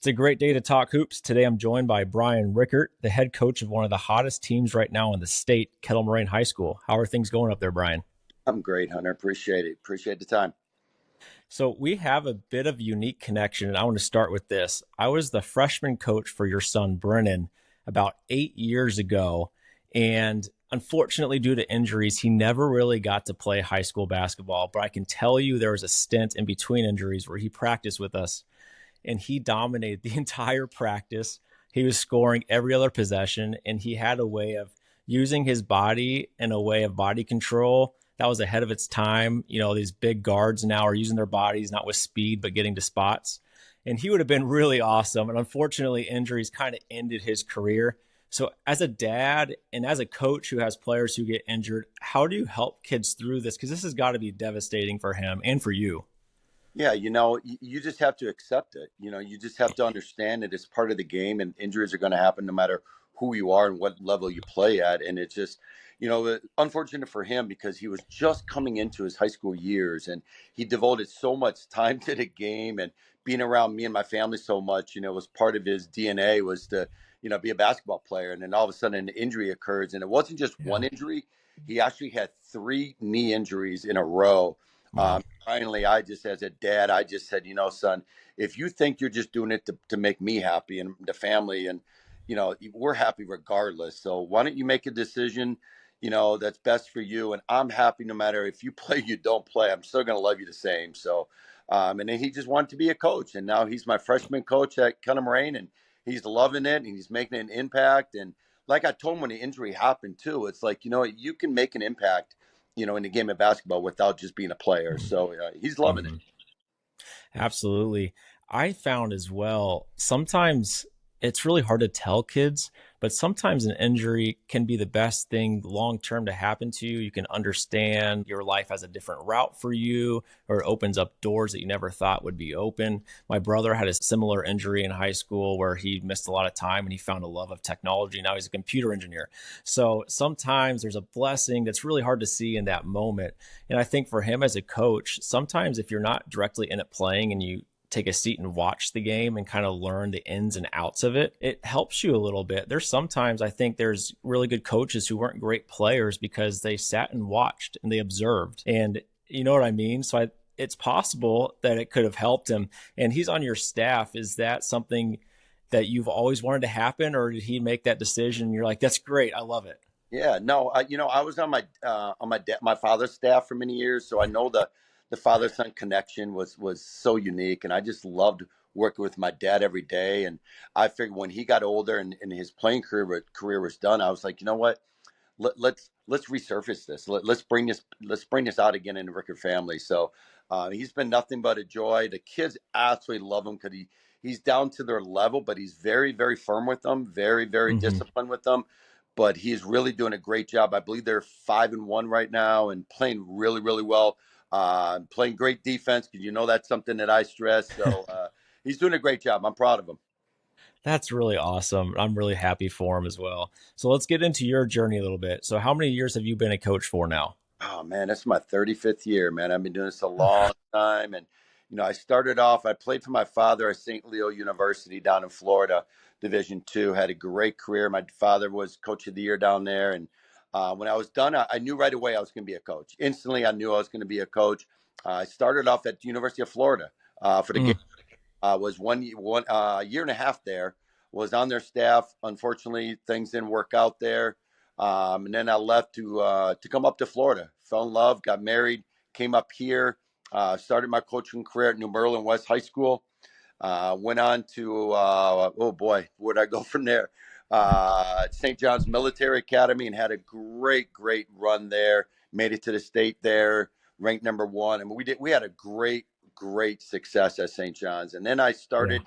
It's a great day to talk hoops. Today I'm joined by Brian Richart, the head coach of one of the hottest teams right now in the state, Kettle Moraine High School. How are things going up there, Brian? I'm great, Hunter. Appreciate it. Appreciate the time. So we have a bit of unique connection, and I want to start with this. I was the freshman coach for your son, Brennan, about 8 years ago. And unfortunately, due to injuries, he never really got to play high school basketball. But I can tell you there was a stint in between injuries where he practiced with us and he dominated the entire practice. He was scoring every other possession, and he had a way of using his body in a way of body control that was ahead of its time. You know, these big guards now are using their bodies not with speed, but getting to spots. And he would have been really awesome. And unfortunately, injuries kind of ended his career. So, as a dad and as a coach who has players who get injured, how do you help kids through this? Because this has got to be devastating for him and for you. Yeah, you just have to accept it. You just have to understand that it's part of the game, and injuries are going to happen no matter who you are and what level you play at. And it's just, unfortunate for him because he was just coming into his high school years, and he devoted so much time to the game and being around me and my family so much. Was part of his DNA was to, be a basketball player. And then all of a sudden, an injury occurs, and it wasn't just Yeah. one injury. He actually had three knee injuries in a row. Wow. Finally, as a dad, I just said, son, if you think you're just doing it to make me happy and the family, and, we're happy regardless. So why don't you make a decision, that's best for you? And I'm happy no matter if you play, you don't play. I'm still going to love you the same. So, and then he just wanted to be a coach. And now he's my freshman coach at Kettle Moraine, and he's loving it and he's making an impact. And like I told him when the injury happened too, it's like, you can make an impact in the game of basketball without just being a player. So he's loving it. Mm-hmm. Absolutely. I found as well, sometimes it's really hard to tell kids, but sometimes an injury can be the best thing long term to happen to you. You can understand your life has a different route for you, or it opens up doors that you never thought would be open. My brother had a similar injury in high school where he missed a lot of time and he found a love of technology. Now he's a computer engineer. So sometimes there's a blessing that's really hard to see in that moment. And I think for him as a coach, sometimes if you're not directly in it playing and you take a seat and watch the game and kind of learn the ins and outs of it, it helps you a little bit. There's sometimes I think there's really good coaches who weren't great players because they sat and watched and they observed. And you know what I mean? It's possible that it could have helped him. And he's on your staff. Is that something that you've always wanted to happen, or did he make that decision? And you're like, that's great. I love it. Yeah, no, I was on my father's staff for many years, so I know the father son connection was so unique, and I just loved working with my dad every day. And I figured when he got older and his playing career was done, I was like, you know what? Let's resurface this. Let's bring this out again in the Rickard family. So he's been nothing but a joy. The kids absolutely love him because he's down to their level, but he's very very firm with them, very very Mm-hmm. disciplined with them. But he's really doing a great job. I believe they're 5-1 right now and playing really really well. Playing great defense because that's something that I stress. So he's doing a great job. I'm proud of him. That's really awesome. I'm really happy for him as well. So let's get into your journey a little bit. So how many years have you been a coach for now? Oh man, that's my 35th year, man. I've been doing this a long time. And I started off, I played for my father at St. Leo University down in Florida, Division II. Had a great career. My father was coach of the year down there. And when I was done, I knew right away I was going to be a coach. Instantly, I knew I was going to be a coach. I started off at the University of Florida for the game. Mm, Was one year and a half there. Was on their staff. Unfortunately, things didn't work out there, and then I left to come up to Florida. Fell in love, got married, came up here. Started my coaching career at New Berlin West High School. Went on to oh boy, where'd I go from there? St. John's Military Academy, and had a great run there. Made it to the state there, ranked number one. I mean, we had a great success at St. John's. And then I yeah. started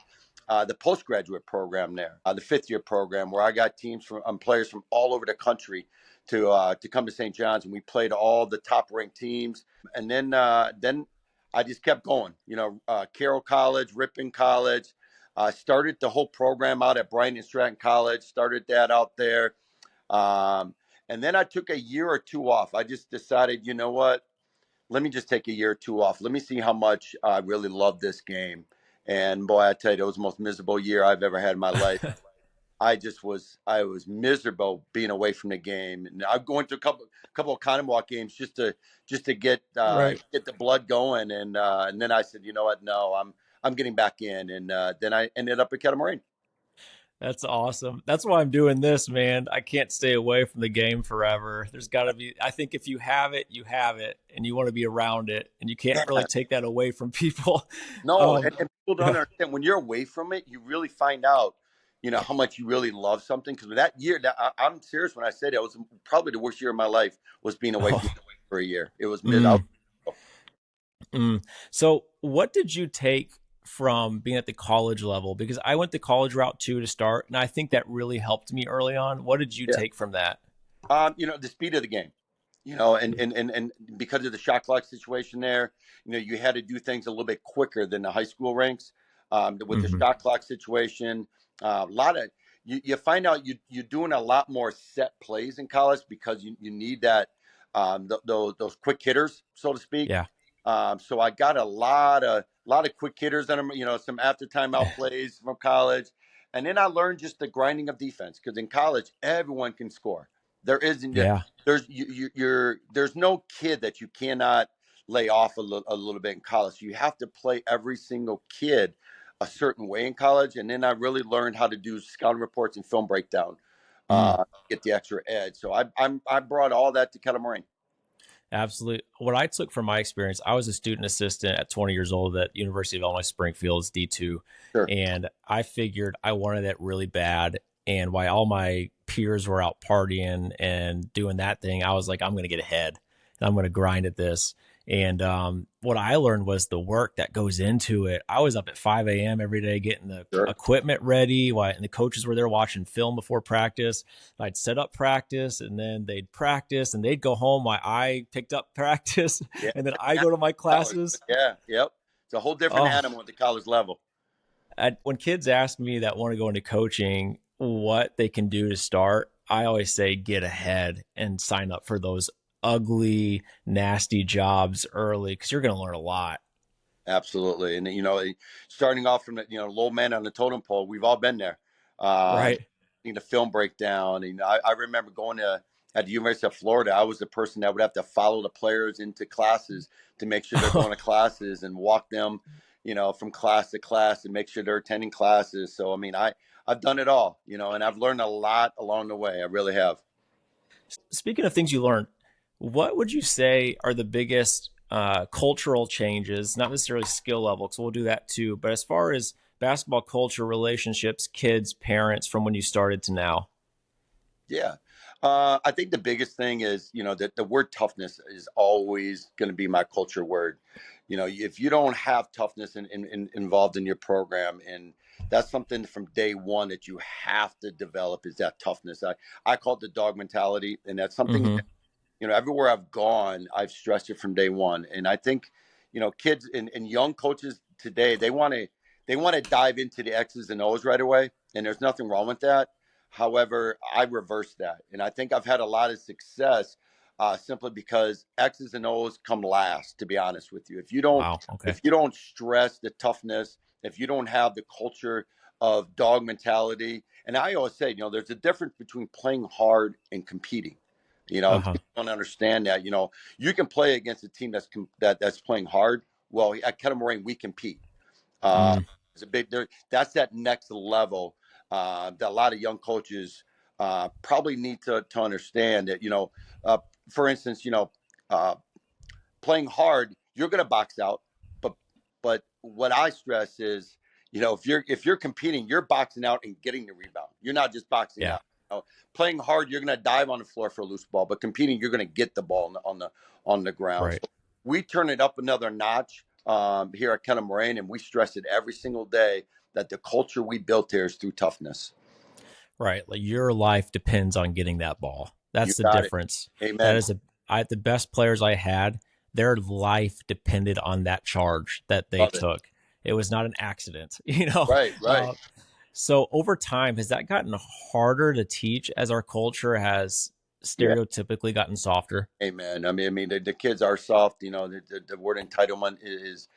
the postgraduate program there, the fifth year program, where I got teams from players from all over the country to come to St. John's, and we played all the top ranked teams. And then I just kept going. Carroll College, Ripon College. Started the whole program out at Bryan and Stratton College. Started that out there. And then I took a year or two off. I just decided, what? Let me just take a year or two off. Let me see how much I really love this game. And boy, I tell you, it was the most miserable year I've ever had in my life. I was miserable being away from the game, and I'm going to a couple of Connemara games just to Right. get the blood going, and then I said, you know what, no, I'm getting back in, and then I ended up at Kettle. That's awesome. That's why I'm doing this, man. I can't stay away from the game forever. There's got to be, I think if you have it, you have it, and you want to be around it, and you can't really take that away from people. No, Um, and people don't yeah. understand when you're away from it, you really find out, how much you really love something. Because that year, I'm serious when I say that, it was probably the worst year of my life was being away from Oh, it for a year. It was mid. mm, So, what did you take from being at the college level? Because I went the college route too to start, and I think that really helped me early on. What did you Yeah. take from that? The speed of the game, and because of the shot clock situation there, you had to do things a little bit quicker than the high school ranks. With the Hmm. shot clock situation, a lot of you find out you're doing a lot more set plays in college because you need that those quick hitters, so to speak. Yeah. So I got a lot of quick hitters and some after timeout plays from college, and then I learned just the grinding of defense because in college everyone can score. There isn't Yeah. there's no kid that you cannot lay off a little bit in college. You have to play every single kid a certain way in college, and then I really learned how to do scouting reports and film breakdown, Mm. get the extra edge. So I brought all that to Kettle Moraine. Absolutely. What I took from my experience, I was a student assistant at 20 years old at University of Illinois Springfield's D2, Sure, and I figured I wanted it really bad. And while all my peers were out partying and doing that thing, I was like, I'm going to get ahead and I'm going to grind at this. And what I learned was the work that goes into it. I was up at 5 a.m. every day getting the sure, equipment ready, and the coaches were there watching film before practice. I'd set up practice and then they'd practice and they'd go home while I picked up practice yeah. and then I go to my College, classes. yeah, yep. It's a whole different Oh, animal at the college level. when kids ask me that want to go into coaching, what they can do to start, I always say get ahead and sign up for those ugly, nasty jobs early because you're going to learn a lot. Absolutely, and starting off from the low man on the totem pole, we've all been there. Um, Right. the film breakdown, I remember going to at the University of Florida. I was the person that would have to follow the players into classes to make sure they're going to classes and walk them, from class to class and make sure they're attending classes. So I mean, I've done it all, and I've learned a lot along the way. I really have. Speaking of things you learned, what would you say are the biggest cultural changes, not necessarily skill level, because we'll do that too, but as far as basketball culture, relationships, kids, parents, from when you started to now? Yeah. I think the biggest thing is, that the word toughness is always going to be my culture word. If you don't have toughness involved in your program, and that's something from day one that you have to develop is that toughness. I call it the dog mentality. And that's something, Mm-hmm. everywhere I've gone, I've stressed it from day one. And I think, kids and young coaches today, they want to dive into the X's and O's right away. And there's nothing wrong with that. However, I reverse that, and I think I've had a lot of success simply because X's and O's come last. To be honest with you, if you don't Wow. Okay. if you don't stress the toughness, if you don't have the culture of dog mentality, and I always say, there's a difference between playing hard and competing. Uh And huh. people don't understand that. You can play against a team that's playing hard. Well, at Kettle Moraine, we compete. Uh, Mm, it's a big there. That's that next level that a lot of young coaches probably need to understand that. For instance, uh, playing hard, you're going to box out. But what I stress is, if you're competing, you're boxing out and getting the rebound. You're not just boxing yeah. out. Playing hard, you're going to dive on the floor for a loose ball, but competing, you're going to get the ball on the ground. Right. So we turn it up another notch here at Kettle Moraine, and we stress it every single day that the culture we built here is through toughness. Right. Like your life depends on getting that ball. You That's the got it. difference. That Amen. is the best players I had, their life depended on that charge that they Love it. took. It was not an accident, you know? Right, right. So over time, has that gotten harder to teach as our culture has Yeah. stereotypically gotten softer. Amen. I mean, the kids are soft. You know, the word entitlement is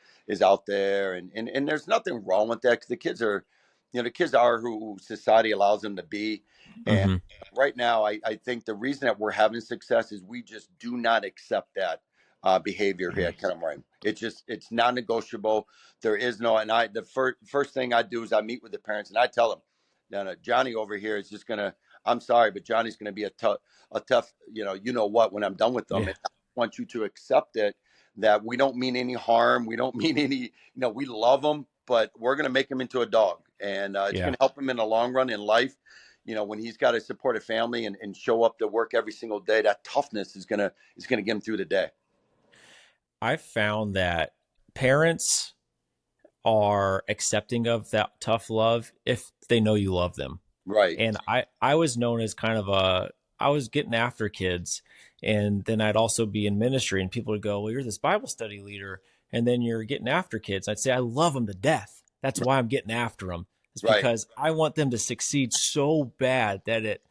out there, and there's nothing wrong with that because the kids are, the kids are who society allows them to be. And Hmm. right now, I think the reason that we're having success is we just do not accept that behavior here at Kennemer. It's non-negotiable. There is no, and the first thing I do is I meet with the parents and I tell them, Johnny over here is just gonna. I'm sorry, but Johnny's going to be a tough, what when I'm done with them. Yeah. And I want you to accept it that we don't mean any harm. We don't mean any, we love them, but we're going to make him into a dog. And it's Yeah. going to help him in the long run in life. When he's got to support a family and show up to work every single day, that toughness is gonna get him through the day. I've found that parents are accepting of that tough love if they know you love them. Right, And I was known as kind of a I was getting after kids, and then I'd also be in ministry, and people would go, "Well, you're this Bible study leader, and then you're getting after kids." I'd say, "I love them to death. That's why I'm getting after them. It's right. because I want them to succeed so bad that it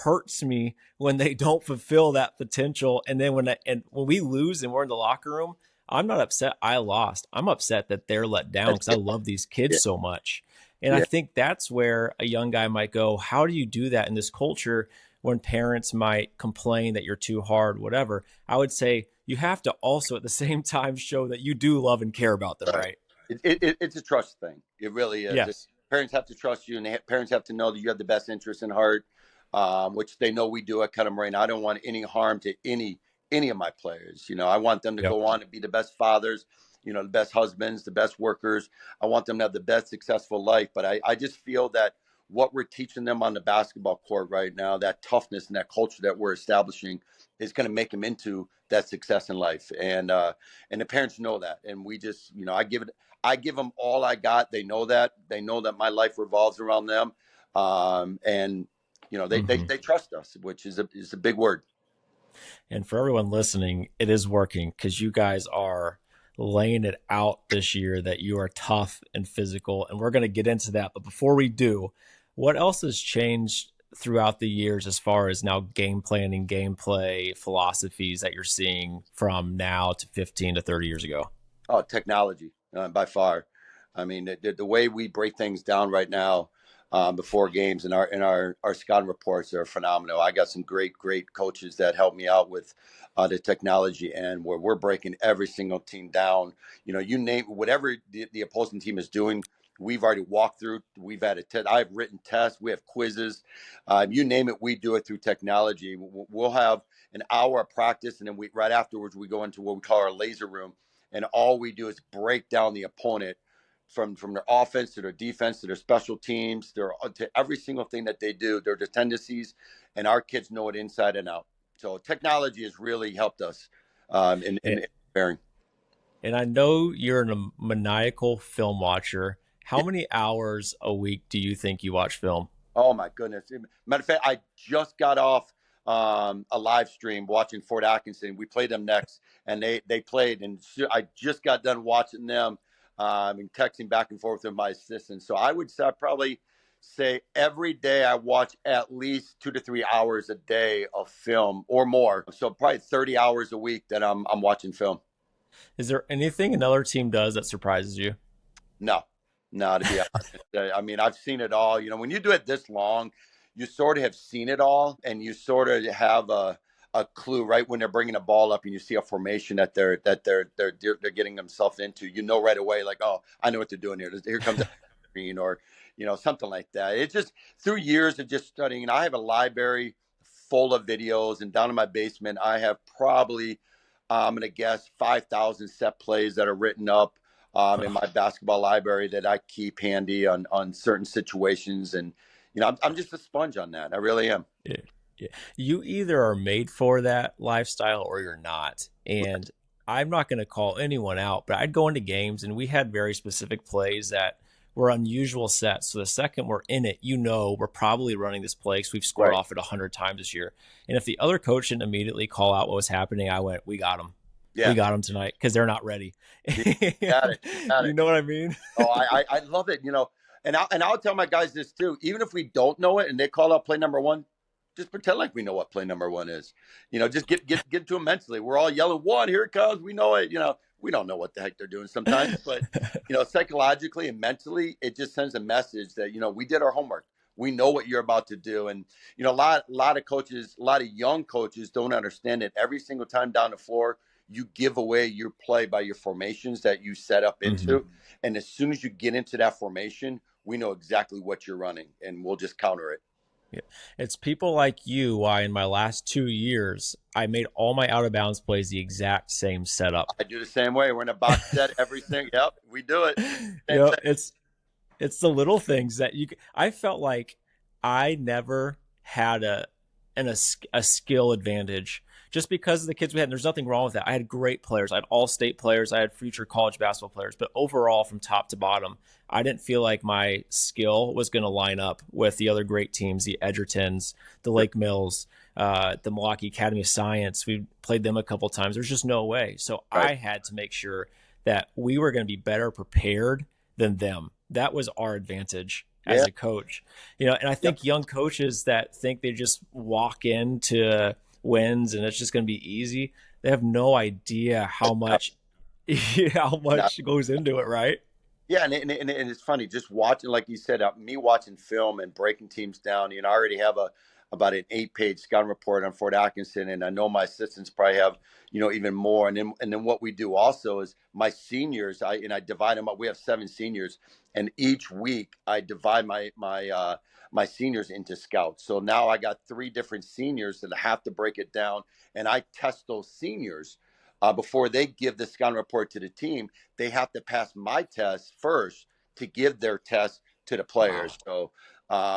hurts me when they don't fulfill that potential. And then when we lose and we're in the locker room, I'm not upset I lost. I'm upset that they're let down That's because I it. love these Yeah, kids so much." And I yeah. think that's where a young guy might go, how do you do that in this culture when parents might complain that you're too hard, whatever? I would say you have to also at the same time show that you do love and care about them, Right. right? It's a trust thing. It really is. Yes. Parents have to trust you, and parents have to know that you have the best interest in heart, which they know we do at Cut 'em Rain. I don't want any harm to any of my players. I want them to Yep. go on and be the best fathers, the best husbands, the best workers. I want them to have the best successful life. But I just feel that what we're teaching them on the basketball court right now, that toughness and that culture that we're establishing, is going to make them into that success in life. And the parents know that, and we just, I give them all I got. They know that. They know that my life revolves around them, and they, they Hmm. they trust us, which is a big word. And for everyone listening, it is working because you guys are laying it out this year that you are tough and physical. And we're going to get into that. But before we do, what else has changed throughout the years as far as now game planning, gameplay philosophies that you're seeing from now to 15 to 30 years ago? Oh, technology, by far. I mean, the way we break things down right now, before games, and our scouting reports are phenomenal. I got some great coaches that help me out with the technology, and where we're breaking every single team down. You name whatever the opposing team is doing. We've already walked through. We've had a test. I've written tests. We have quizzes. You name it, we do it through technology. We'll have an hour of practice, and then right afterwards we go into what we call our laser room, and all we do is break down the opponent from their offense to their defense to their special teams, to every single thing that they do, their tendencies, and our kids know it inside and out. So technology has really helped us in preparing. And I know you're a maniacal film watcher. How many hours a week do you think you watch film? Oh my goodness! Matter of fact, I just got off a live stream watching Fort Atkinson. We played them next, and they played, and I just got done watching them, and texting back and forth with my assistant. So I would say, probably say every day I watch at least 2 to 3 hours a day of film or more. So probably 30 hours a week that I'm watching film. Is there anything another team does that surprises you? No, no, to be honest. I mean, I've seen it all. When you do it this long, you sort of have seen it all, and you sort of have a clue right when they're bringing a ball up, and you see a formation that they're getting themselves into. You know right away, like, oh, I know what they're doing here. Here comes a screen, or something like that. It's just through years of just studying. And I have a library full of videos, and down in my basement, I have probably, I'm gonna guess, 5,000 set plays that are written up in my basketball library that I keep handy on certain situations. And I'm just a sponge on that. I really am. Yeah. Yeah. You either are made for that lifestyle or you're not. And I'm not going to call anyone out, but I'd go into games and we had very specific plays that were unusual sets. So the second we're in it, we're probably running this play because we've scored Right. off it 100 times this year. And if the other coach didn't immediately call out what was happening, I went, we got them. We Yeah. got them tonight because they're not ready. You got And it. You got you it. know what I mean? Oh, I love it. And I'll tell my guys this too. Even if we don't know it and they call out play number one, just pretend like we know what play number one is. Just get to them mentally. We're all yelling one, here it comes. We know it. We don't know what the heck they're doing sometimes, but psychologically and mentally, it just sends a message that we did our homework. We know what you're about to do, and a lot of coaches, a lot of young coaches don't understand it. Every single time down the floor, you give away your play by your formations that you set up Hmm. into, and as soon as you get into that formation, we know exactly what you're running, and we'll just counter it. Yeah. It's people like you why in my last 2 years I made all my out of bounds plays the exact same setup. I do the same way. We're in a box set, everything. Yep, we do it. Same thing. It's the little things that I felt like I never had a skill advantage just because of the kids we had. And there's nothing wrong with that. I had great players. I had all state players. I had future college basketball players. But overall, from top to bottom, I didn't feel like my skill was going to line up with the other great teams, the Edgertons, the Sure. Lake Mills, the Milwaukee Academy of Science. We played them a couple times. There's just no way. So Right. I had to make sure that we were going to be better prepared than them. That was our advantage as Yeah. a coach. And I Yep. think young coaches that think they just walk into wins and it's just going to be easy, they have no idea how much how No. much goes into it, right? Yeah, and it's funny just watching, like you said, me watching film and breaking teams down. I already have about an 8-page scouting report on Fort Atkinson, and I know my assistants probably have even more. And then what we do also is my seniors, I divide them up. We have 7 seniors, and each week I divide my seniors into scouts. So now I got 3 different seniors that have to break it down, and I test those seniors before they give the scouting report to the team. They have to pass my test first to give their test to the Wow. players. So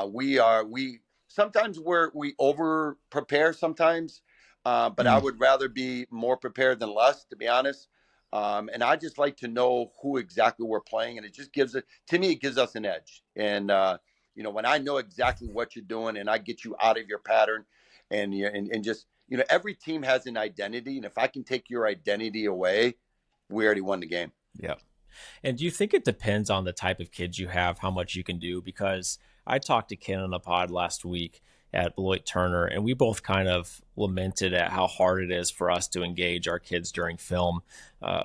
we sometimes we over prepare sometimes, but I Mm, would rather be more prepared than less, to be honest. And I just like to know who exactly we're playing, and it just gives it to me. It gives us an edge, and when I know exactly what you're doing, and I get you out of your pattern, and just every team has an identity, and if I can take your identity away, we already won the game. yeah. And do you think it depends on the type of kids you have, how much you can do? Because I talked to Ken on the pod last week at Beloit Turner, and we both kind of lamented at how hard it is for us to engage our kids during film.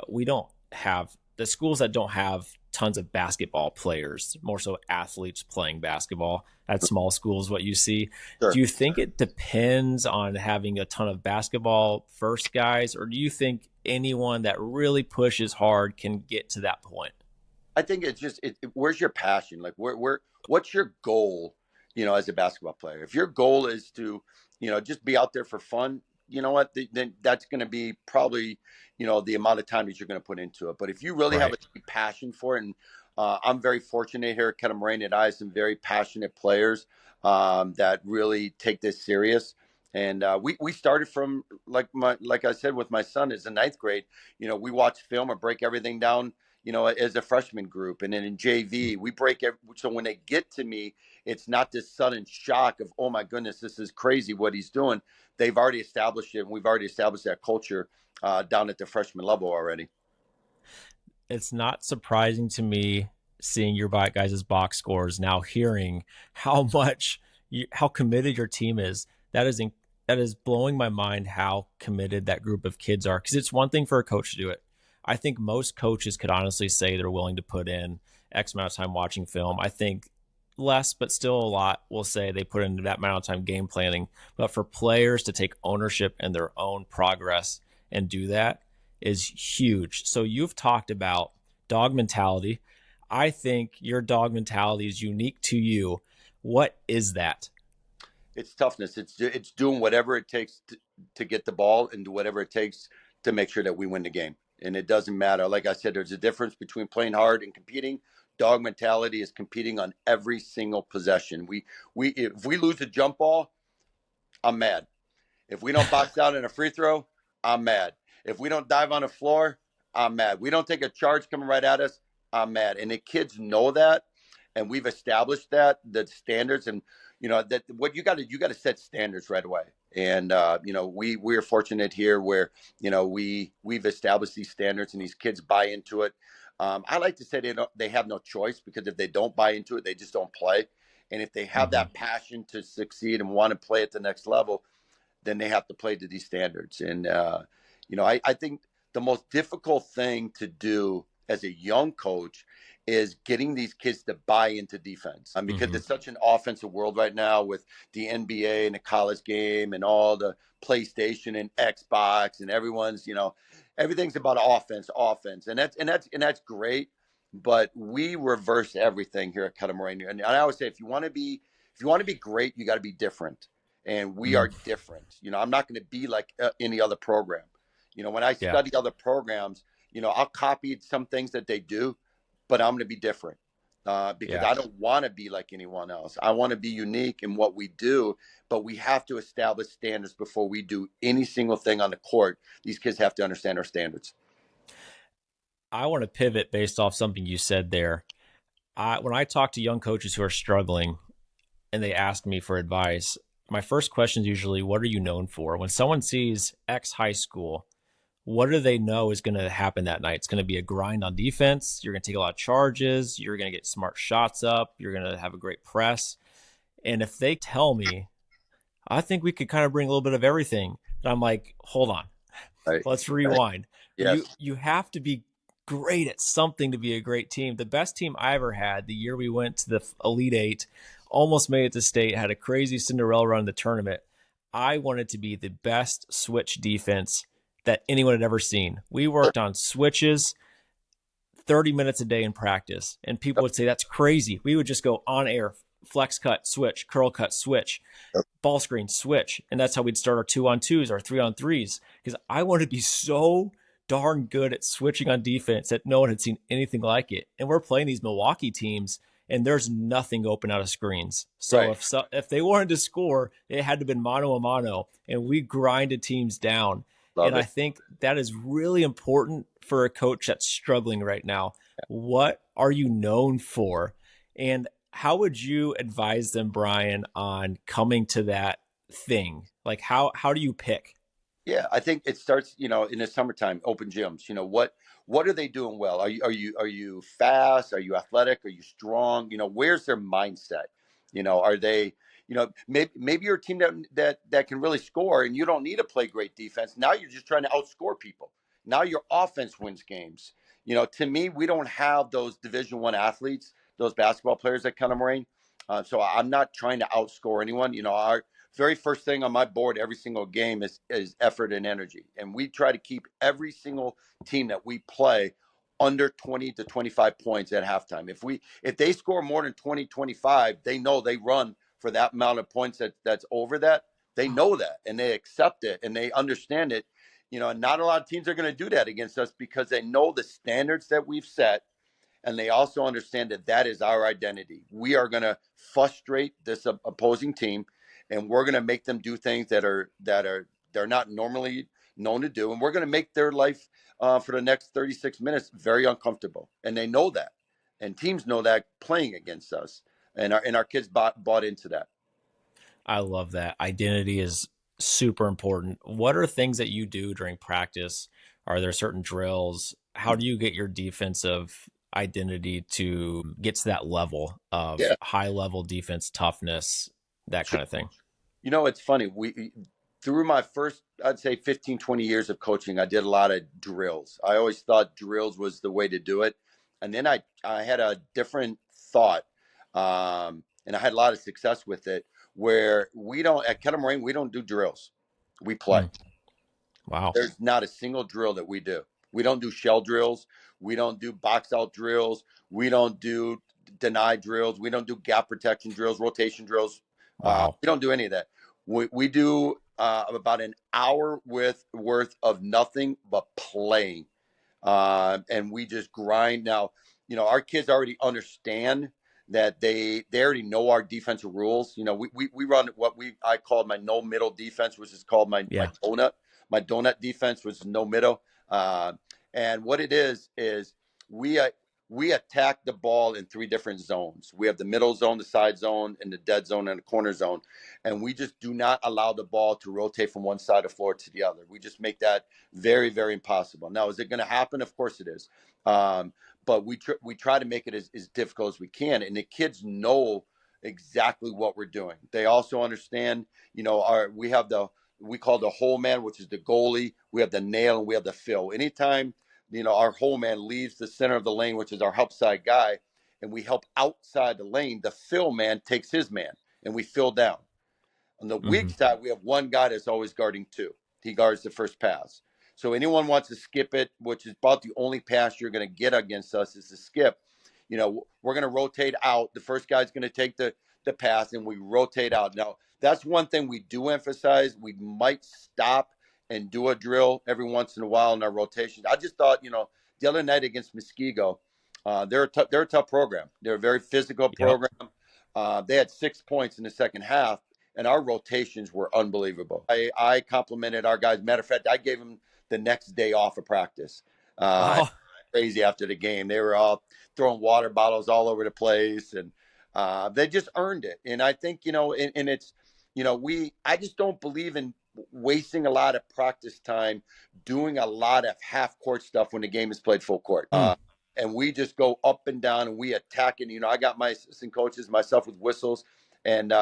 We don't have the schools that don't have tons of basketball players, more so athletes playing basketball at small schools, what you see. Do Sure. you think it depends on having a ton of basketball first guys, or do you think anyone that really pushes hard can get to that point? I think it's just where's your passion? Like what's your goal, as a basketball player? If your goal is to, just be out there for fun, you know what? Then that's going to be probably, the amount of time that you're going to put into it. But if you really have Right. a deep passion for it, and I'm very fortunate here at Kettle that I have some very passionate players that really take this serious. And we started from like I said with my son is the ninth grade. We watch film or break everything down as a freshman group. And then in JV, we break every, so when they get to me, it's not this sudden shock of, oh my goodness, this is crazy what he's doing. They've already established it, and we've already established that culture down at the freshman level already. It's not surprising to me seeing your guys' box scores now, hearing how much how committed your team is. That is blowing my mind how committed that group of kids are. Because it's one thing for a coach to do it. I think most coaches could honestly say they're willing to put in X amount of time watching film. I think less, but still a lot, will say they put in that amount of time game planning. But for players to take ownership in their own progress and do that is huge. So you've talked about dog mentality. I think your dog mentality is unique to you. What is that? It's toughness. It's doing whatever it takes to get the ball and do whatever it takes to make sure that we win the game. And it doesn't matter. Like I said, there's a difference between playing hard and competing. Dog mentality is competing on every single possession. We if we lose a jump ball, I'm mad. If we don't box out in a free throw, I'm mad. If we don't dive on the floor, I'm mad. We don't take a charge coming right at us, I'm mad. And the kids know that, and we've established that the standards, and that what you got to set standards right away. And we are fortunate here where we've established these standards, and these kids buy into it. I like to say they have no choice, because if they don't buy into it, they just don't play. And if they have Hmm. that passion to succeed and want to play at the next level, then they have to play to these standards. And, I think the most difficult thing to do as a young coach is getting these kids to buy into defense because Hmm. it's such an offensive world right now with the NBA and the college game and all the PlayStation and Xbox and everything's about offense, and that's great. But we reverse everything here at Cutter Moraine. And I always say, if you want to be great, you got to be different, and we Hmm. are different. I'm not going to be like any other program. When I Yeah. study other programs, I'll copy some things that they do, but I'm going to be different because Yeah. I don't want to be like anyone else. I want to be unique in what we do, but we have to establish standards before we do any single thing on the court. These kids have to understand our standards. I want to pivot based off something you said there. When I talk to young coaches who are struggling and they ask me for advice, my first question is usually, what are you known for? When someone sees X high school, what do they know is going to happen that night? It's going to be a grind on defense. You're going to take a lot of charges. You're going to get smart shots up. You're going to have a great press. And if they tell me, I think we could kind of bring a little bit of everything, then I'm like, hold on, Right. let's Right. rewind. You Yes. you have to be great at something to be a great team. The best team I ever had, the year we went to the Elite Eight, almost made it to state, had a crazy Cinderella run in the tournament. I wanted to be the best switch defense that anyone had ever seen. We worked on switches 30 minutes a day in practice, and people would say that's crazy. We would just go on air, flex cut, switch, curl cut, switch, ball screen, switch. And that's how we'd start our 2-on-2s, our 3-on-3s. Because I wanted to be so darn good at switching on defense that no one had seen anything like it. And we're playing these Milwaukee teams, and there's nothing open out of screens. So Right. if they wanted to score, it had to have been mano a mano, and we grinded teams down. And Love I it. think that is really important for a coach that's struggling right now. What are you known for? And how would you advise them, Brian, on coming to that thing? Like how do you pick? Yeah, I think it starts, in the summertime, open gyms. What are they doing well? Are you fast? Are you athletic? Are you strong? Where's their mindset? Are they, maybe you're a team that can really score and you don't need to play great defense. Now you're just trying to outscore people. Now your offense wins games. To me, we don't have those Division I athletes, those basketball players that kind of Moraine. So I'm not trying to outscore anyone. Our very first thing on my board every single game is effort and energy. And we try to keep every single team that we play under 20 to 25 points at halftime. If they score more than 20, 25, they know they run for that amount of points that's over that. They know that and they accept it and they understand it. And not a lot of teams are going to do that against us because they know the standards that we've set, and they also understand that that is our identity. We are going to frustrate this opposing team, and we're going to make them do things that are they're not normally known to do, and we're going to make their life for the next 36 minutes very uncomfortable. And they know that, and teams know that playing against us, and our kids bought into that. I love that. Identity is super important. What are things that you do during practice? Are there certain drills? How do you get your defensive identity to get to that level of Yeah, high level defense toughness, that sure. kind of thing? It's funny. We through my first, I'd say 15, 20 years of coaching, I did a lot of drills. I always thought drills was the way to do it. And then I had a different thought. And I had a lot of success with it where we don't, at Kettle Moraine, we don't do drills. We play. Mm, wow. There's not a single drill that we do. We don't do shell drills. We don't do box out drills. We don't do deny drills. We don't do gap protection drills, rotation drills. Wow. We don't do any of that. We do about an hour worth of nothing but playing, and we just grind. Now, our kids already understand that they already know our defensive rules. We run what I call my no middle defense, which is called my Yeah. donut. My donut defense was no middle, and what it is we uh, we attack the ball in three different zones. We have the middle zone, the side zone, and the dead zone and the corner zone, and we just do not allow the ball to rotate from one side of the floor to the other. We just make that very, very impossible. Now, is it going to happen? Of course it is. But we try to make it as difficult as we can. And the kids know exactly what we're doing. They also understand, our we have we call the hole man, which is the goalie. We have the nail and we have the fill. Anytime, our hole man leaves the center of the lane, which is our help side guy, and we help outside the lane, the fill man takes his man and we fill down. On the weak Hmm. side, we have one guy that's always guarding two. He guards the first pass. So anyone wants to skip it, which is about the only pass you're going to get against us is to skip. We're going to rotate out. The first guy's going to take the pass, and we rotate out. Now, that's one thing we do emphasize. We might stop and do a drill every once in a while in our rotations. I just thought, the other night against Muskego, they're a tough program. They're a very physical Yep. program. They had 6 points in the second half, and our rotations were unbelievable. I complimented our guys. Matter of fact, I gave them the next day off of practice. Wow. Crazy after the game. They were all throwing water bottles all over the place, and they just earned it. And I think, and it's, I just don't believe in wasting a lot of practice time doing a lot of half court stuff when the game is played full court. Mm. And we just go up and down and we attack. And, I got my assistant coaches, myself with whistles. And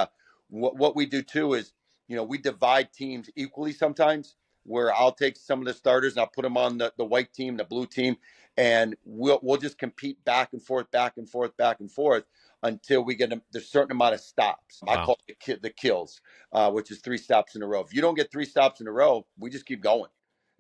what we do too is, we divide teams equally sometimes, where I'll take some of the starters and I'll put them on the white team, the blue team, and we'll just compete back and forth, back and forth, back and forth until we get a certain amount of stops. I Wow. call it the kills, which is 3 stops in a row. If you don't get 3 stops in a row, we just keep going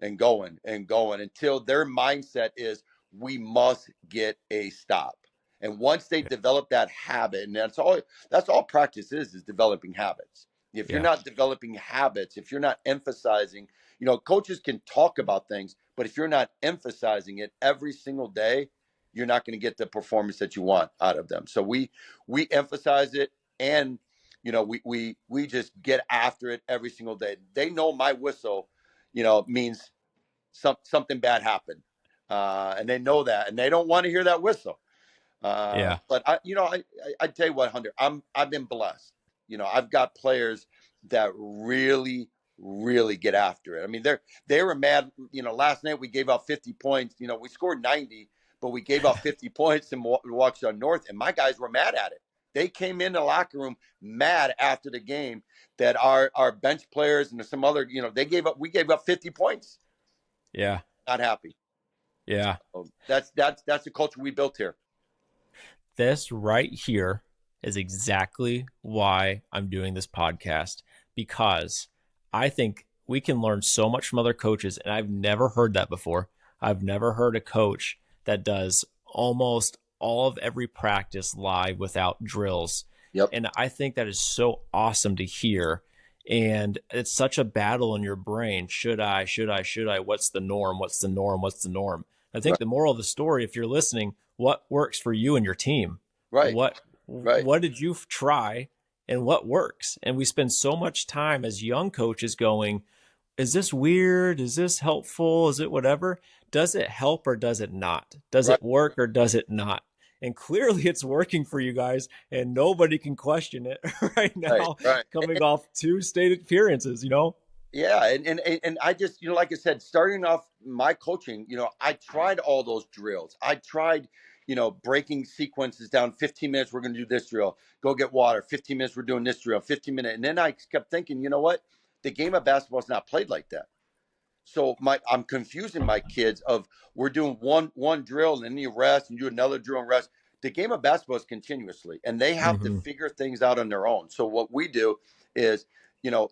and going and going until their mindset is we must get a stop. And once they Yeah. develop that habit, and that's all practice is developing habits. If you're Yeah. not developing habits, if you're not emphasizing, coaches can talk about things, but if you're not emphasizing it every single day, you're not going to get the performance that you want out of them. So we emphasize it, and we just get after it every single day. They know my whistle, means something bad happened, and they know that, and they don't want to hear that whistle. Yeah. But I tell you what, Hunter, I've been blessed. I've got players that really, really get after it. I mean, they were mad. Last night we gave out 50 points. We scored 90, but we gave out 50 points in Waukesha North, and my guys were mad at it. They came in the locker room mad after the game that our bench players and some other, we gave up 50 points. Yeah. Not happy. Yeah. So that's the culture we built here. This right here is exactly why I'm doing this podcast, because I think we can learn so much from other coaches. And I've never heard that before. I've never heard a coach that does almost all of every practice live without drills. Yep. And I think that is so awesome to hear. And it's such a battle in your brain. Should I? Should I? Should I? What's the norm? What's the norm? What's the norm? I think Right. the moral of the story, if you're listening, what works for you and your team? Right. What Right. what did you try and what works? And we spend so much time as young coaches going, is this weird? Is this helpful? Is it whatever? Does it help or does it not? Does Right. it work or does it not? And clearly it's working for you guys and nobody can question it right Right. now, Right. coming off two state appearances, you know? Yeah, and I just, like I said, starting off my coaching, I tried all those drills. I tried, breaking sequences down. 15 minutes, we're going to do this drill. Go get water. 15 minutes, we're doing this drill. 15 minutes, and then I kept thinking, you know what? The game of basketball is not played like that. So I'm confusing my kids of we're doing one drill and then you rest and do another drill and rest. The game of basketball is continuously, and they have to Mm-hmm. figure things out on their own. So what we do is,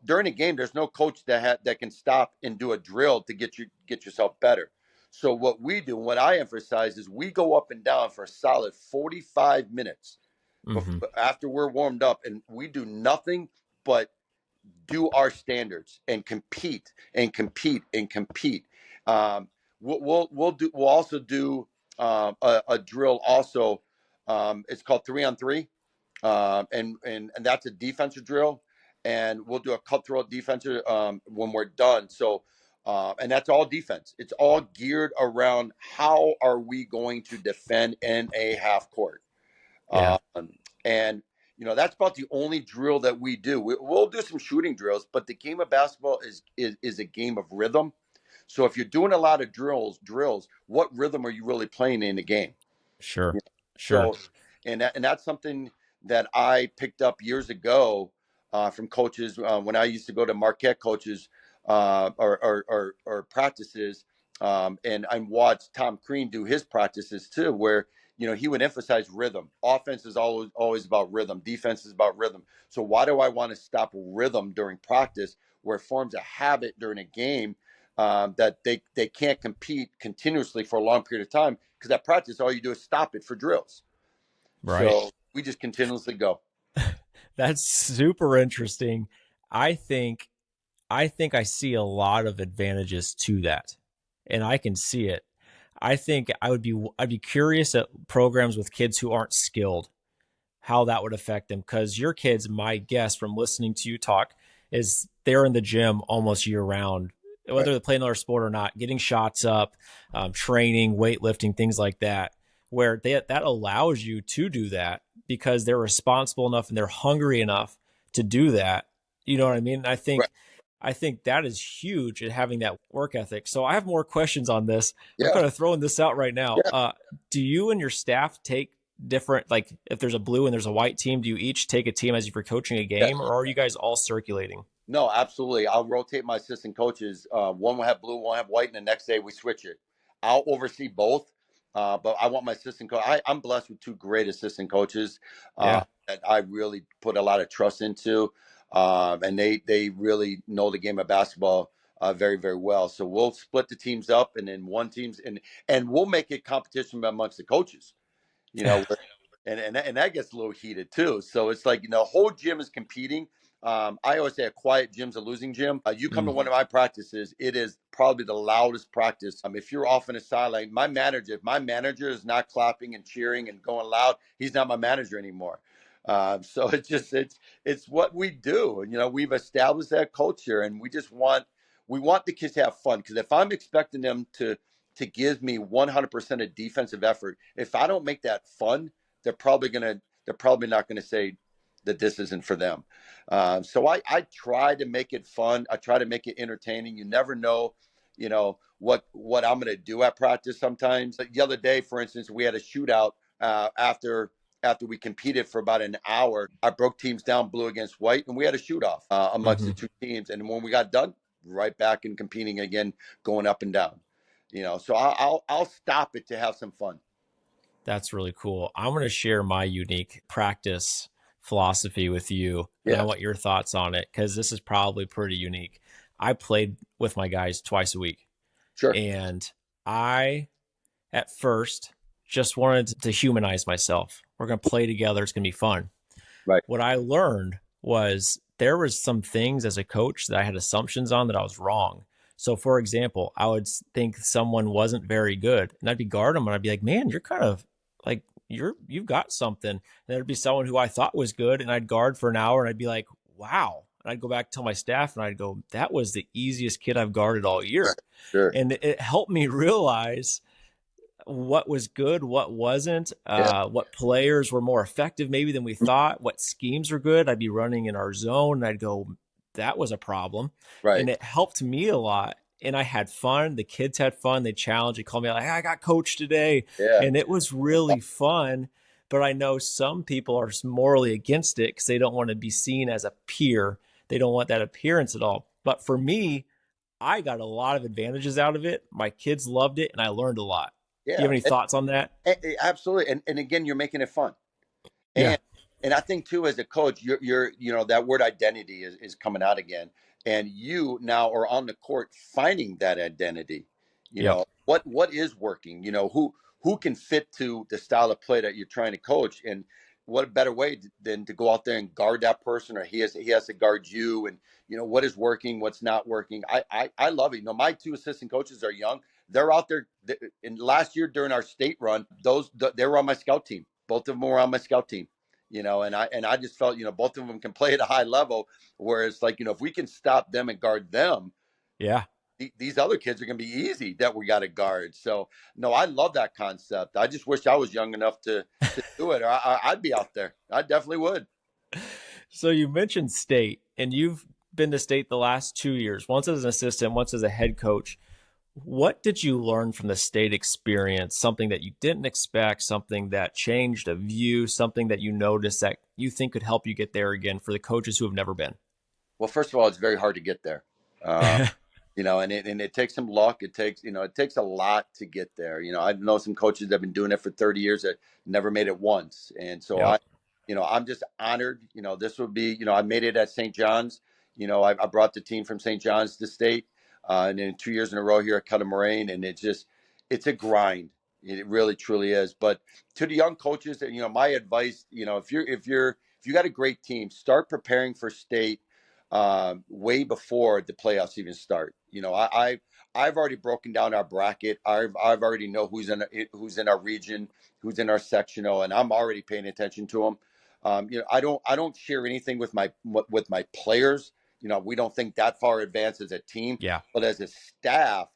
during a game, there's no coach that can stop and do a drill to get yourself better. So what we do, what I emphasize is we go up and down for a solid 45 minutes Mm-hmm. after we're warmed up, and we do nothing but do our standards and compete and compete and compete. We'll also do a drill also. It's called 3-on-3, and that's a defensive drill. And we'll do a cutthroat defensive when we're done. So. And that's all defense. It's all geared around how are we going to defend in a half court. Yeah, Um, and that's about the only drill that we do. We'll do some shooting drills, but the game of basketball is a game of rhythm. So if you're doing a lot of drills, what rhythm are you really playing in the game? sure. Yeah. Sure. So, and that's something that I picked up years ago from coaches when I used to go to Marquette coaches or practices, and I watched Tom Crean do his practices too, where he would emphasize rhythm. Offense is always about rhythm. Defense is about rhythm. So why do I want to stop rhythm during practice, where it forms a habit during a game that they can't compete continuously for a long period of time? Because at practice, all you do is stop it for drills. Right. So we just continuously go. That's super interesting. I think I see a lot of advantages to that. And I can see it. I think I'd be curious at programs with kids who aren't skilled, how that would affect them, because your kids, my guess from listening to you talk, is they're in the gym almost year round, Right. whether they play another sport or not, getting shots up, training, weightlifting, things like that, where that allows you to do that because they're responsible enough and they're hungry enough to do that. You know what I mean? Right. I think that is huge at having that work ethic. So I have more questions on this. I'm Yeah. kind of throwing this out right now. Yeah. Do you and your staff take different, like if there's a blue and there's a white team, do you each take a team as if you're coaching a Yeah. game, or are you guys all circulating? No, absolutely. I'll rotate my assistant coaches. One will have blue, one will have white, and the next day we switch it. I'll oversee both, but I want my assistant coach. I'm blessed with two great assistant coaches Yeah. that I really put a lot of trust into, and they really know the game of basketball very very well. So we'll split the teams up, and then one teams and we'll make it competition amongst the coaches. You know, and that gets a little heated too. So it's like the whole gym is competing. I always say a quiet gym's a losing gym. You come to Mm, one of my practices, it is probably the loudest practice. If you're off in a sideline, if my manager is not clapping and cheering and going loud, he's not my manager anymore. So it's what we do, and we've established that culture, and we want the kids to have fun. Because if I'm expecting them to give me 100% of defensive effort, if I don't make that fun, they're probably not gonna say that this isn't for them. So I try to make it fun. I try to make it entertaining. You never know, what I'm gonna do at practice. Sometimes the other day, for instance, we had a shootout after we competed for about an hour. I broke teams down blue against white, and we had a shoot off amongst the hmm two teams. And when we got done, right back in competing again, going up and down. So I'll stop it to have some fun. That's really cool. I'm going to share my unique practice philosophy with you, and I Yeah, want your thoughts on it because this is probably pretty unique. I played with my guys twice a week, sure. and I, at first, just wanted to humanize myself. We're going to play together. It's going to be fun. Right. What I learned was there was some things as a coach that I had assumptions on that I was wrong. So, for example, I would think someone wasn't very good, and I'd be guard them, and I'd be like, "Man, you're kind of like you've got something." And there'd be someone who I thought was good, and I'd guard for an hour, and I'd be like, "Wow." And I'd go back to tell my staff, and I'd go, "That was the easiest kid I've guarded all Sure. year," Sure. and it helped me realize what was good, what wasn't, Yeah. what players were more effective maybe than we thought, what schemes were good. I'd be running in our zone and I'd go, that was a problem. Right. And it helped me a lot. And I had fun. The kids had fun. They challenged. They called me like, hey, I got coached today. Yeah. And it was really fun. But I know some people are morally against it because they don't want to be seen as a peer. They don't want that appearance at all. But for me, I got a lot of advantages out of it. My kids loved it and I learned a lot. Do you have Yeah. any thoughts on that? Absolutely. And again, you're making it fun. Yeah. And I think too, as a coach, you're that word identity is coming out again, and you now are on the court finding that identity. Yep. What is working. Who can fit to the style of play that you're trying to coach, and what a better way than to go out there and guard that person, or he has to guard you, and what is working, what's not working. I love it. My two assistant coaches are young. They're out there. In last year during our state run, they were on my scout team. Both of them were on my scout team. And I just felt both of them can play at a high level, whereas like if we can stop them and guard them, Yeah. these other kids are going to be easy that we got to guard. So no, I love that concept. I just wish I was young enough to do it. I'd be out there. I definitely would. So you mentioned state, and you've been to state the last 2 years, once as an assistant, once as a head coach. What did you learn from the state experience? Something that you didn't expect, something that changed a view, something that you noticed that you think could help you get there again for the coaches who have never been? Well, first of all, it's very hard to get there. Uh, and it takes some luck. It takes a lot to get there. I know some coaches that have been doing it for 30 years that never made it once. And so Yep. I'm just honored. This would be, I made it at St. John's. I brought the team from St. John's to state, and then 2 years in a row here at Cutter Moraine. And it's a grind. It really, truly is. But to the young coaches, my advice, if you got a great team, start preparing for state way before the playoffs even start. I've already broken down our bracket. I've already know who's in our region, who's in our sectional, and I'm already paying attention to them. I don't share anything with my players. We don't think that far advanced as a team, Yeah. but as a staff,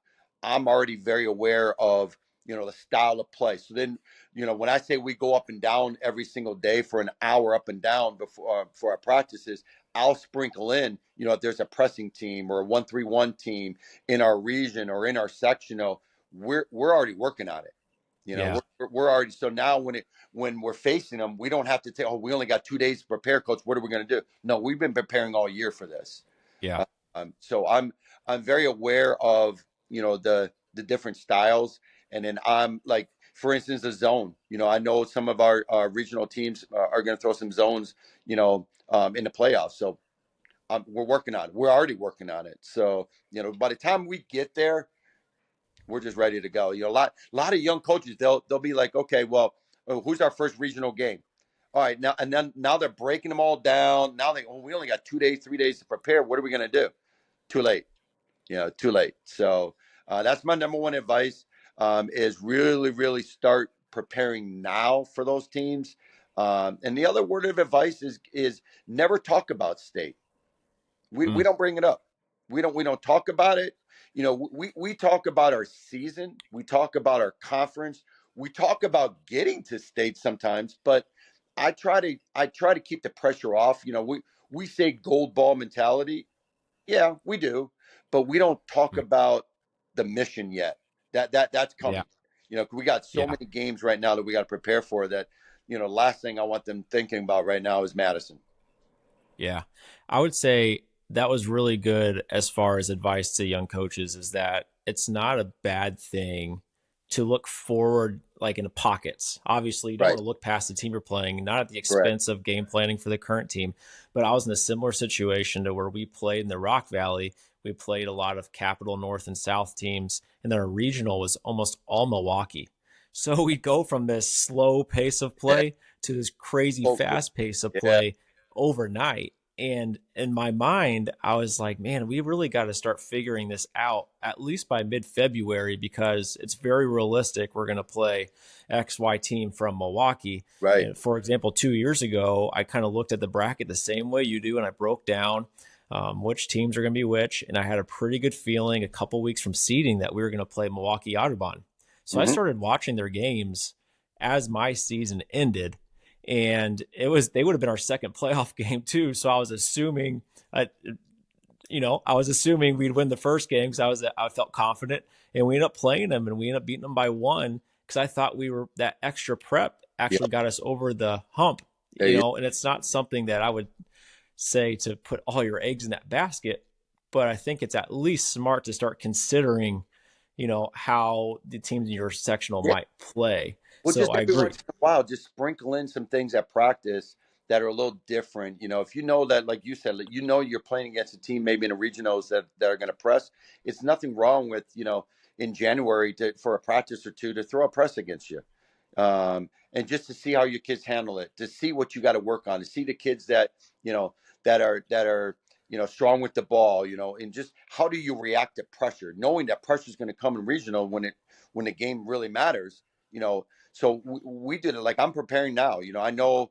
I'm already very aware of the style of play. So then, when I say we go up and down every single day for an hour up and down before for our practices, I'll sprinkle in, if there's a pressing team or a 1-3-1 team in our region or in our sectional, we're already working on it. Yeah. We're already, so now when we're facing them, we don't have to say, oh, we only got 2 days to prepare, coach. What are we going to do? No, we've been preparing all year for this. Yeah. So I'm very aware of the different styles, and then I'm like, for instance, the zone. I know some of our regional teams are going to throw some zones, in the playoffs. So we're working on it. We're already working on it. So by the time we get there, we're just ready to go. A lot of young coaches, they'll be like, okay, well, who's our first regional game? All right, now they're breaking them all down. Now we only got 2 days, 3 days to prepare. What are we going to do? Too late. Too late. So that's my number one advice, is really, really start preparing now for those teams. And the other word of advice is never talk about state. We Mm. don't bring it up. We don't talk about it. We talk about our season. We talk about our conference. We talk about getting to state sometimes, but I try to keep the pressure off. We say gold ball mentality. Yeah, we do, but we don't talk Mm. about the mission yet. That's Yeah. coming. We got so Yeah. many games right now that we got to prepare for. That last thing I want them thinking about right now is Madison. Yeah. I would say that was really good as far as advice to young coaches is that it's not a bad thing to look forward like in pockets. Obviously, you don't want Right. to look past the team you're playing, not at the Correct. expense of game planning for the current team. But I was in a similar situation to where we played in the Rock Valley. We played a lot of Capital North and South teams, and then our regional was almost all Milwaukee. So we go from this slow pace of play to this crazy Focus. fast pace of Yeah. play overnight. And in my mind, I was like, man, we really got to start figuring this out at least by mid February because it's very realistic. We're going to play XY team from Milwaukee. Right. And for example, 2 years ago, I kind of looked at the bracket the same way you do, and I broke down which teams are going to be which. And I had a pretty good feeling a couple weeks from seeding that we were going to play Milwaukee Audubon. So I Hmm. started watching their games as my season ended, and it was they would have been our second playoff game too. So I was assuming, I was assuming we'd win the first game because I felt confident, and we ended up playing them and we ended up beating them by one because I thought we were that extra prep Yeah. actually got us over the hump. There you And it's not something that I would say to put all your eggs in that basket, but I think it's at least smart to start considering, how the teams in your sectional Yeah. might play. Well, So just I every agree. once in a while, just sprinkle in some things at practice that are a little different. If you know that, like you said, like, you're playing against a team maybe in the regionals that are going to press. It's nothing wrong with in January for a practice or two to throw a press against you, and just to see how your kids handle it, to see what you got to work on, to see the kids you know that are strong with the ball, and just how do you react to pressure, knowing that pressure is going to come in regional when the game really matters. You know, so we did it like I'm preparing now. I know,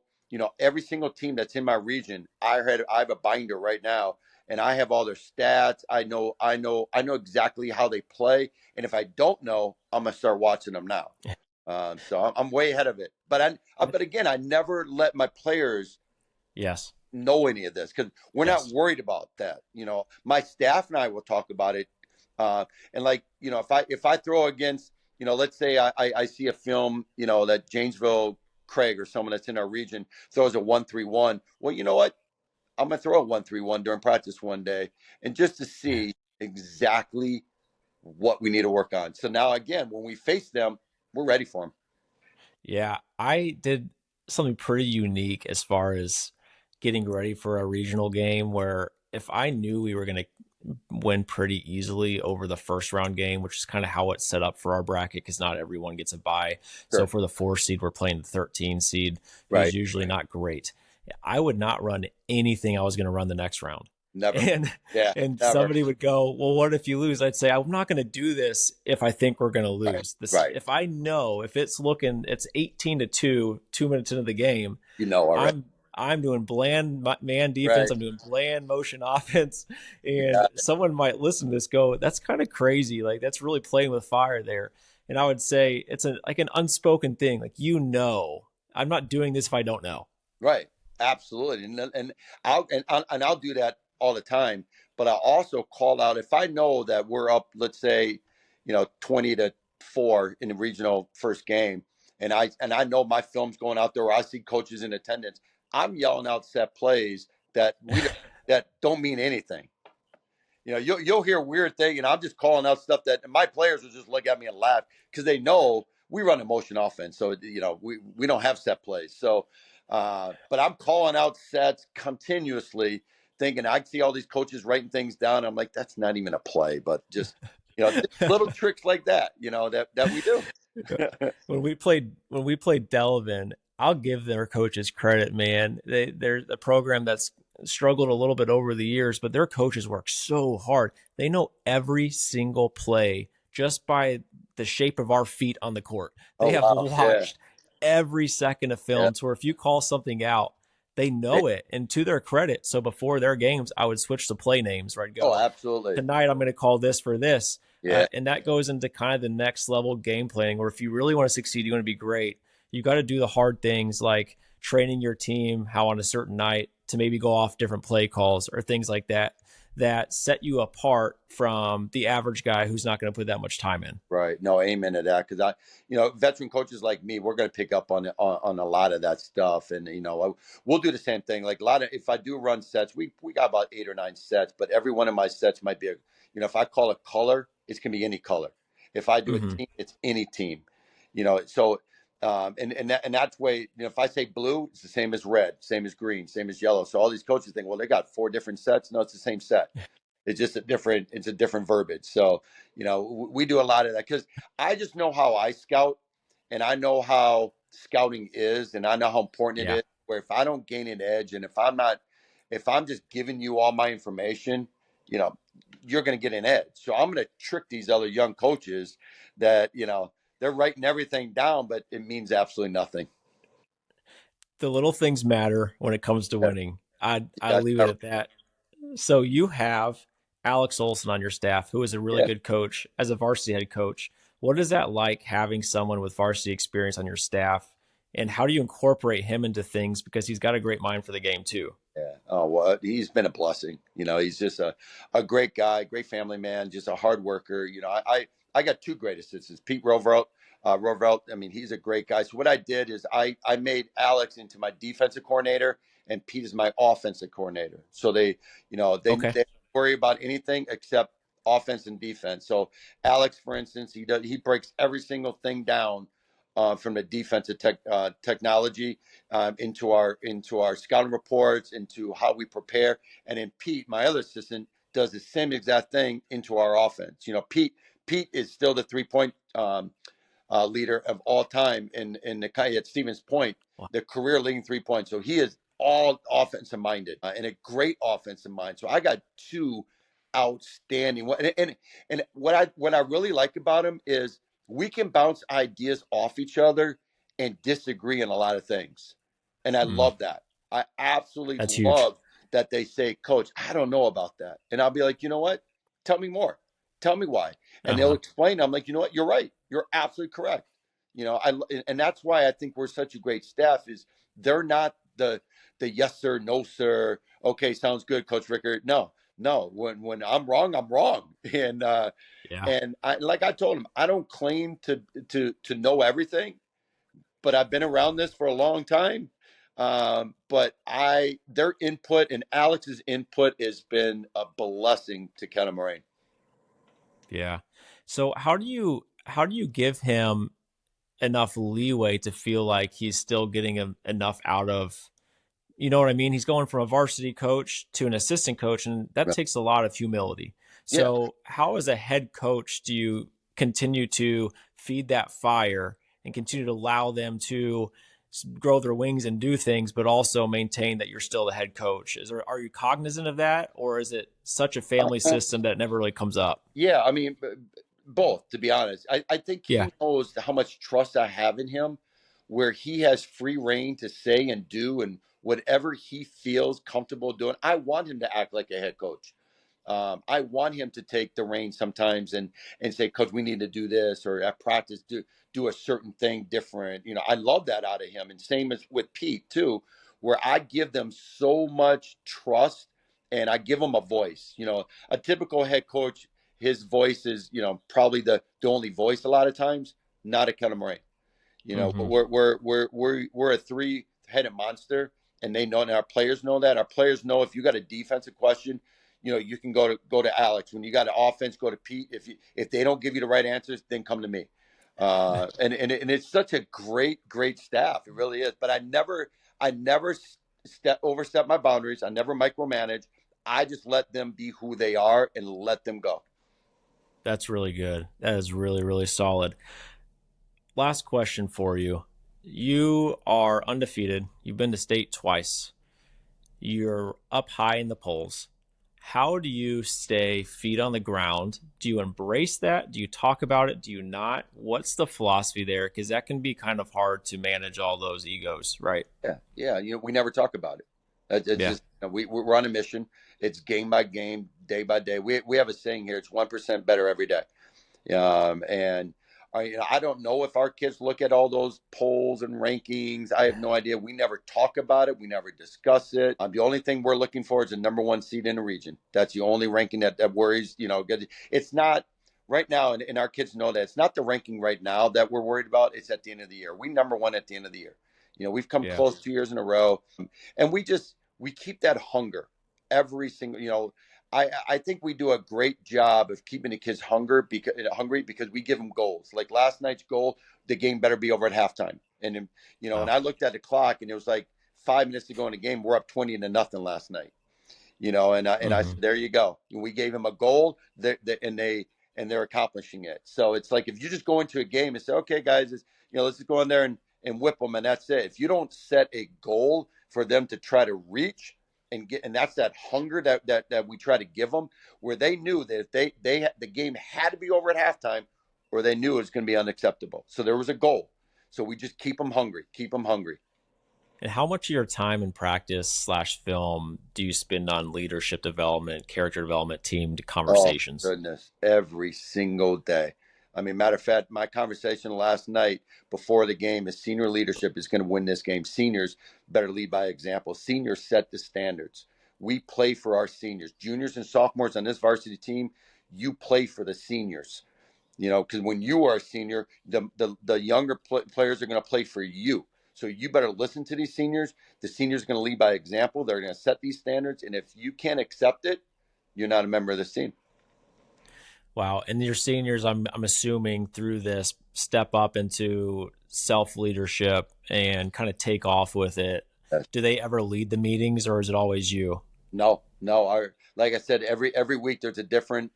every single team that's in my region. I have a binder right now, and I have all their stats. I know exactly how they play. And if I don't know, I'm gonna start watching them now. So I'm way ahead of it. But again, I never let my players Yes. know any of this because we're not Yes. worried about that. My staff and I will talk about it And like, if I throw against, let's say I see a film, that Janesville Craig or someone that's in our region throws a 1-3-1. Well, you know what? I'm gonna throw a 1-3-1 during practice one day, and just to see exactly what we need to work on. So now again, when we face them, we're ready for them. Yeah, I did something pretty unique as far as getting ready for a regional game where if I knew we were going to win pretty easily over the first round game, which is kind of how it's set up for our bracket because not everyone gets a bye. So Sure. for the 4 seed, we're playing the 13 seed, who's Right. usually not great. I would not run anything I was going to run the next round. Never. And Yeah. Never. somebody would go, "Well, what if you lose?" I'd say, "I'm not going to do this if I think we're going to Right. lose. This Right. if I know if it's 18-2, 2 minutes into the game, Already. I'm doing bland man defense. Right. I'm doing bland motion offense." You And got someone might listen to this, go, "That's kind of crazy. Like that's really playing with fire there." And I would say it's like an unspoken thing. Like I'm not doing this if I don't know. Right. Absolutely. And I'll do that all the time. But I also call out if I know that we're up, let's say, 20-4 in the regional first game, and I know my film's going out there, or I see coaches in attendance, I'm yelling out set plays that don't mean anything. You'll hear weird thing, and I'm just calling out stuff that and my players will just look at me and laugh because they know we run a motion offense, so we don't have set plays. So, but I'm calling out sets continuously, thinking I see all these coaches writing things down. I'm like, that's not even a play, but just little tricks like that, that we do. When we played Delavan, I'll give their coaches credit, man. They're a program that's struggled a little bit over the years, but their coaches work so hard. They know every single play just by the shape of our feet on the court. They Oh have wow, yeah, watched every second of yeah, film. So if you call something out, they They- know it. And to their credit, so before their games, I would switch the play names where I'd oh go, absolutely, tonight I'm going to call this for this. yeah, And that goes into kind of the next level game planning, where if you really want to succeed, you want to be great, you got to do the hard things like training your team how on a certain night to maybe go off different play calls or things like that that set you apart from the average guy who's not going to put that much time in. right. No, amen to that. Because veteran coaches like me, we're going to pick up on a lot of that stuff, and we'll do the same thing. Like a lot of, if I do run sets, we got about 8 or 9 sets, but every one of my sets might be if I call a color, it's going to be any color. If I do a Mm-hmm. team, it's any team. So. And that's way, if I say blue, it's the same as red, same as green, same as yellow. So all these coaches think, well, they got 4 different sets. No, it's the same set. It's a different verbiage. So, we do a lot of that because I just know how I scout, and I know how scouting is, and I know how important it Yeah. is. Where if I don't gain an edge, and if I'm just giving you all my information, you know, you're going to get an edge. So I'm going to trick these other young coaches that, they're writing everything down, but it means absolutely nothing. The little things matter when it comes to Yeah, winning. I yeah, leave it at that. So you have Alex Olson on your staff, who is a really yeah. good coach as a varsity head coach. What is that like having someone with varsity experience on your staff? And how do you incorporate him into things? Because he's got a great mind for the game too. Yeah. Oh, well, he's been a blessing. He's just a great guy, great family man, just a hard worker. I got 2 great assistants. Pete Rovert. Rovert, I mean, he's a great guy. So what I did is I made Alex into my defensive coordinator and Pete is my offensive coordinator. So Okay. they worry about anything except offense and defense. So Alex, for instance, he breaks every single thing down from the defensive technology into our scouting reports, into how we prepare. And then Pete, my other assistant, does the same exact thing into our offense. Pete is still the 3 point leader of all time in the at Stevens Point, Well, the career leading 3 points. So he is all offensive minded and a great offensive mind. So I got 2 outstanding. And what I really like about him is we can bounce ideas off each other and disagree on a lot of things, and I mm, love that. I absolutely that's huge. love that they say, "Coach, I don't know about that," and I'll be like, "You know what? Tell me more. Tell me why." And they'll Uh-huh. explain. I'm like, "You know what? You're right. You're absolutely correct." I and that's why I think we're such a great staff. Is they're not the yes sir, no sir. Okay, sounds good, Coach Rickard. No, no. When I'm wrong, I'm wrong. Yeah. And I, like I told him, I don't claim to know everything, but I've been around this for a long time. But their input and Alex's input has been a blessing to Kenna Moraine. Yeah. So how do you give him enough leeway to feel like he's still getting enough out of, you know what I mean? He's going from a varsity coach to an assistant coach, and that takes a lot of humility. Yeah. So, how, as a head coach, do you continue to feed that fire and continue to allow them to grow their wings and do things, but also maintain that you're still the head coach? Are you cognizant of that, or is it such a family system that it never really comes up? Yeah, I mean, both, to be honest. I think Yeah. he knows how much trust I have in him, where he has free reign to say and do and whatever he feels comfortable doing. I want him to act like a head coach. I want him to take the reins sometimes and say, "Coach, we need to do this," or at practice do a certain thing different. I love that out of him. And same as with Pete too, where I give them so much trust and I give them a voice. A typical head coach, his voice is probably the only voice a lot of times. Not a Keller Moraine. But Mm-hmm. we're a three-headed monster, and they know, and our players know that. Our players know if you got a defensive question, you can go to Alex. When you got an offense, go to Pete. If they don't give you the right answers, then come to me. And it's such a great staff. It really is. But I never overstep my boundaries. I never micromanage. I just let them be who they are and let them go. That's really good. That is really, really solid. Last question for you. You are undefeated. You've been to state twice. You're up high in the polls. How do you stay feet on the ground? Do you embrace that? Do you talk about it? Do you not? What's the philosophy there? Because that can be kind of hard to manage all those egos, right? Yeah, yeah. We never talk about it. It's Yeah. just we're on a mission. It's game by game, day by day. We have a saying here. It's 1% better every day. And I don't know if our kids look at all those polls and rankings. I have no idea. We never talk about it. We never discuss it. The only thing we're looking for is the number one seed in the region. That's the only ranking that worries. It's not right now, and our kids know that it's not the ranking right now that we're worried about. It's at the end of the year. We number one at the end of the year. We've come Yeah. close 2 years in a row, and we keep that hunger every single. I think we do a great job of keeping the kids hungry because we give them goals. Like last night's goal, the game better be over at halftime. And Wow. I looked at the clock and it was like 5 minutes to go in the game. We're up 20-0 last night. And I Mm-hmm. said, there you go. We gave them a goal, and they're accomplishing it. So it's like if you just go into a game and say, okay, guys, let's just go in there and whip them, and that's it. If you don't set a goal for them to try to reach and get, and that's that hunger that we try to give them, where they knew that if the game had to be over at halftime, or they knew it was going to be unacceptable. So there was a goal. So we just keep them hungry, keep them hungry. And how much of your time in practice slash film do you spend on leadership development, character development, team Oh, conversations? goodness. Every single day. I mean, matter of fact, my conversation last night before the game is senior leadership is going to win this game. Seniors better lead by example. Seniors set the standards. We play for our seniors. Juniors and sophomores on this varsity team, you play for the seniors. Because when you are a senior, the younger players are going to play for you. So you better listen to these seniors. The seniors are going to lead by example. They're going to set these standards. And if you can't accept it, you're not a member of this team. Wow. And your seniors, I'm assuming through this step up into self leadership and kind of take off with it. Yes. Do they ever lead the meetings, or is it always you? No, no. Like I said, every week there's a different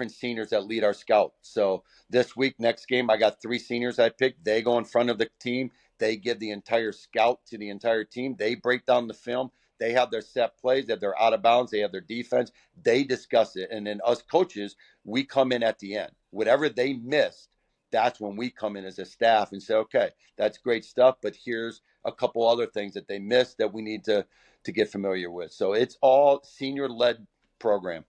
seniors that lead our scout. So this week, next game, I got three seniors I picked. They go in front of the team. They give the entire scout to the entire team. They break down the film. They have their set plays. That they're out of bounds. They have their defense. They discuss it, and then us coaches, we come in at the end. Whatever they missed, that's when we come in as a staff and say, okay, that's great stuff, but here's a couple other things that they missed that we need to get familiar with. So it's all senior led program.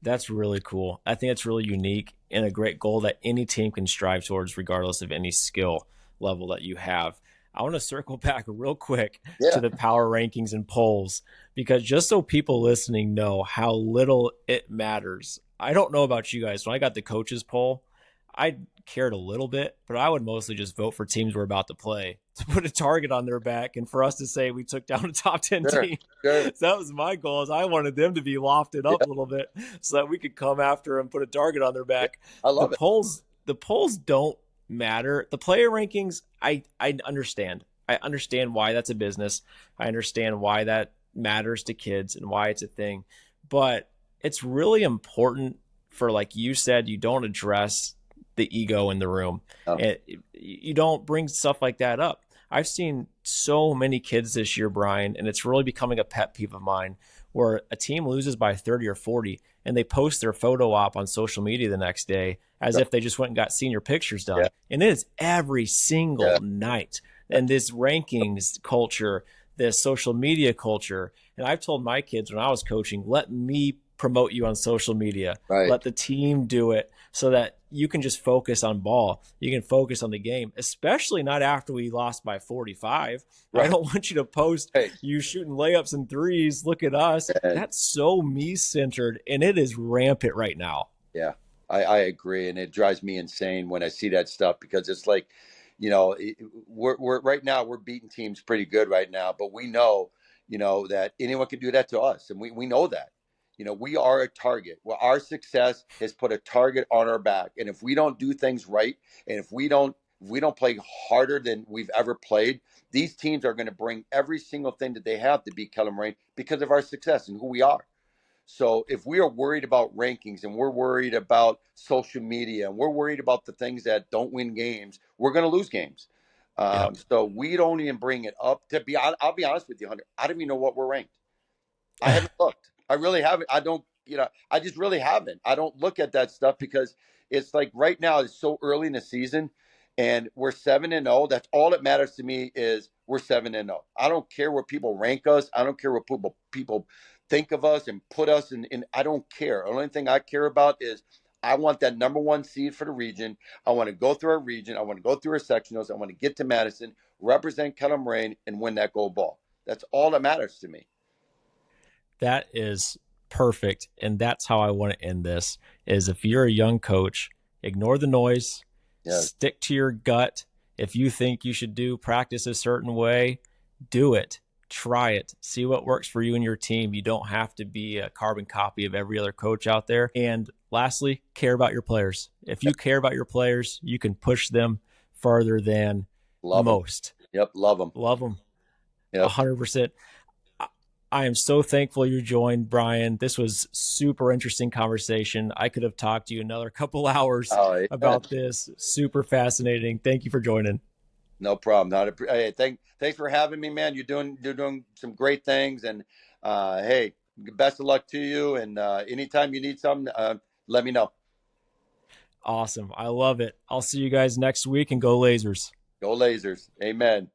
That's really cool. I think it's really unique and a great goal that any team can strive towards, regardless of any skill level that you have. I want to circle back real quick to Yeah, the power rankings and polls because just so people listening know how little it matters. I don't know about you guys. When I got the coaches poll, I cared a little bit, but I would mostly just vote for teams we're about to play to put a target on their back and for us to say we took down a top 10 sure, team. sure. So that was my goal is I wanted them to be lofted up Yeah, a little bit so that we could come after them, put a target on their yeah. back. I The love it. polls the polls don't matter. The player rankings, I understand. I understand why that's a business. I understand why that matters to kids and why it's a thing. But it's really important for, like you said, you don't address the ego in the room. Oh, And you don't bring stuff like that up. I've seen so many kids this year, Brian, and it's really becoming a pet peeve of mine where a team loses by 30 or 40 and they post their photo op on social media the next day as sure. if they just went and got senior pictures Yeah, done. And it is every yeah, single night. yeah. And this rankings culture, this social media culture. And I've told my kids when I was coaching, let me promote you on social media. Right, Let the team do it so that you can just focus on ball. You can focus on the game, especially not after we lost by 45. I right. don't want you to post Hey, you shooting layups and threes. Look at us. and That's so me centered, and it is rampant right now. yeah, I agree, and it drives me insane when I see that stuff because it's like, you know, we're right now we're beating teams pretty good right now, but we know, you know, that anyone can do that to us, and we know that, you know, we are a target. Well, our success has put a target on our back, and if we don't do things right, and if we don't play harder than we've ever played, these teams are going to bring every single thing that they have to beat Kellum Rain because of our success and who we are. So if we are worried about rankings and we're worried about social media and we're worried about the things that don't win games, we're going to lose games. Yep. So we don't even bring it up. I'll be honest with you, Hunter. I don't even know what we're ranked. I haven't looked. I really haven't. I don't, I just really haven't. I don't look at that stuff because it's like right now it's so early in the season and we're 7-0. That's all that matters to me is we're 7-0. I don't care where people rank us. I don't care what people think of us and put us in. I don't care. The only thing I care about is I want that number one seed for the region. I want to go through our region. I want to go through our sectionals. I want to get to Madison, represent Kellum Rain, and win that gold ball. That's all that matters to me. That is perfect. And that's how I want to end this is if you're a young coach, ignore the noise, Yeah, stick to your gut. If you think you should do practice a certain way, do it. Try it. See what works for you and your team. You don't have to be a carbon copy of every other coach out there. And lastly, care about your players. If you care about your players, you can push them further than love them. most. Yep, love them. Love them Yep. 100%. I am so thankful you joined, Brian. This was super interesting conversation. I could have talked to you another couple hours Oh, yeah. about this. Super fascinating. Thank you for joining. No problem. Hey, thanks for having me, man. You're doing some great things, and hey, best of luck to you. And anytime you need something, let me know. Awesome. I love it. I'll see you guys next week and go Lasers. Go Lasers. Amen.